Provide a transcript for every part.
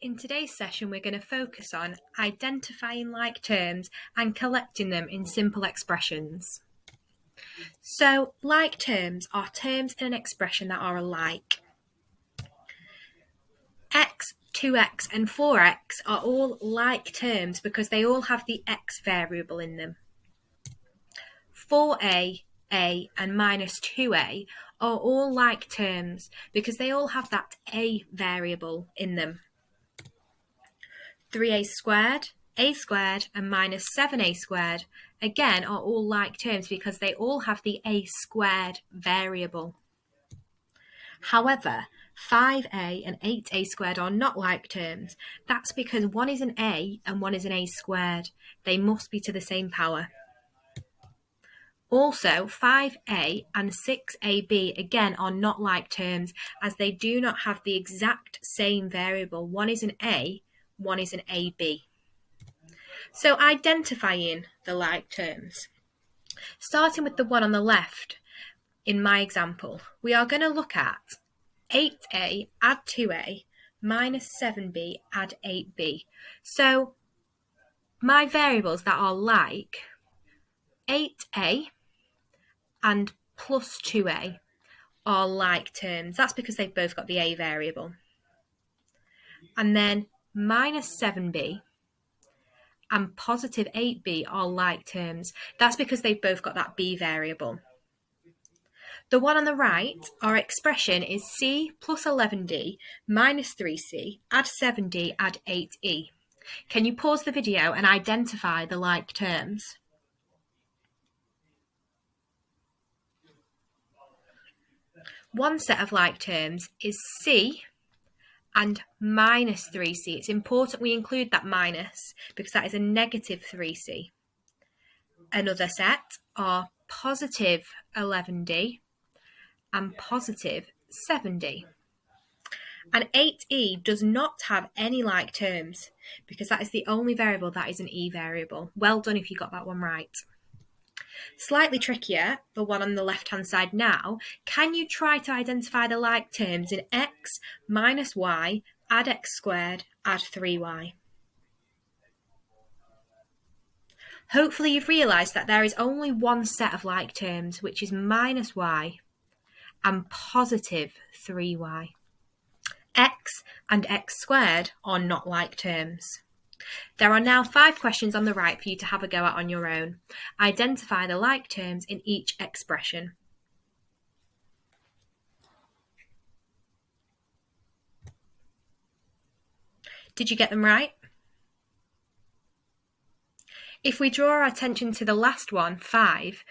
In today's session, we're going to focus on identifying like terms and collecting them in simple expressions. So, like terms are terms in an expression that are alike. X, 2x and 4x are all like terms because they all have the x variable in them. 4a, a and minus 2a are all like terms because they all have that a variable in them. 3a squared and minus 7a squared again are all like terms because they all have the a squared variable. However, 5a and 8a squared are not like terms. That's because one is an a and one is an a squared. They must be to the same power. Also, 5a and 6ab again are not like terms as they do not have the exact same variable. One is an a, one is an ab. So identifying the like terms. Starting with the one on the left, in my example, we are going to look at 8a add 2a minus 7b add 8b. So my variables that are like 8a and plus 2a are like terms. That's because they've both got the a variable. And then minus 7b and positive 8b are like terms. That's because they've both got that b variable. The one on the right, our expression is c plus 11d minus 3c, add 7d, add 8e. Can you pause the video and identify the like terms? One set of like terms is c and minus 3c. It's important we include that minus because that is a negative 3c. Another set are positive 11d and positive 7d. And 8e does not have any like terms because that is the only variable that is an e variable. Well done if you got that one right. Slightly trickier, the one on the left-hand side now. Can you try to identify the like terms in x minus y, add x squared, add 3y? Hopefully you've realised that there is only one set of like terms, which is minus y and positive 3y. X and x squared are not like terms. There are now 5 questions on the right for you to have a go at on your own. Identify the like terms in each expression. Did you get them right? If we draw our attention to the last one, 5,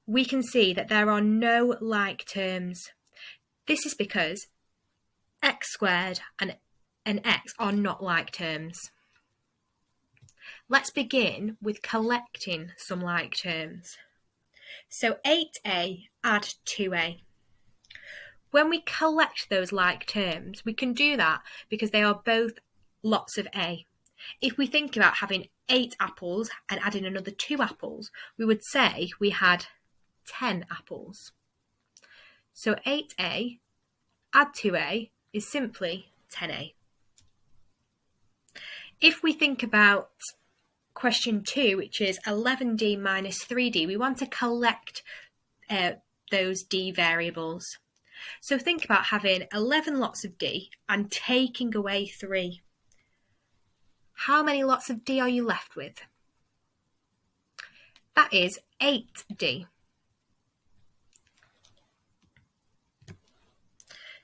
we can see that there are no like terms. This is because x squared and x are not like terms. Let's begin with collecting some like terms. So 8a add 2a. When we collect those like terms, we can do that because they are both lots of a. If we think about having 8 apples and adding another 2 apples, we would say we had 10 apples. So 8a add 2a is simply 10a. If we think about question 2, which is 11d minus 3d, we want to collect those d variables. So think about having 11 lots of d and taking away 3. How many lots of d are you left with? That is 8d.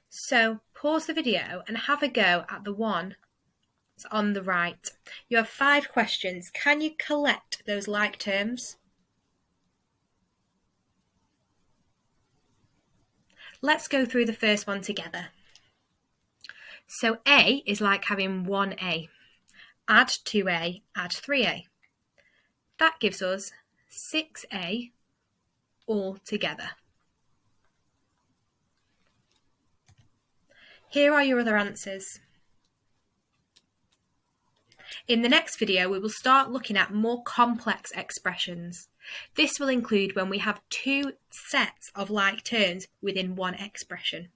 So pause the video and have a go at the one on the right. You have 5 questions. Can you collect those like terms? Let's go through the first one together. So a is like having 1a. Add 2a, add 3a. That gives us 6a all together. Here are your other answers. In the next video, we will start looking at more complex expressions. This will include when we have 2 sets of like terms within one expression.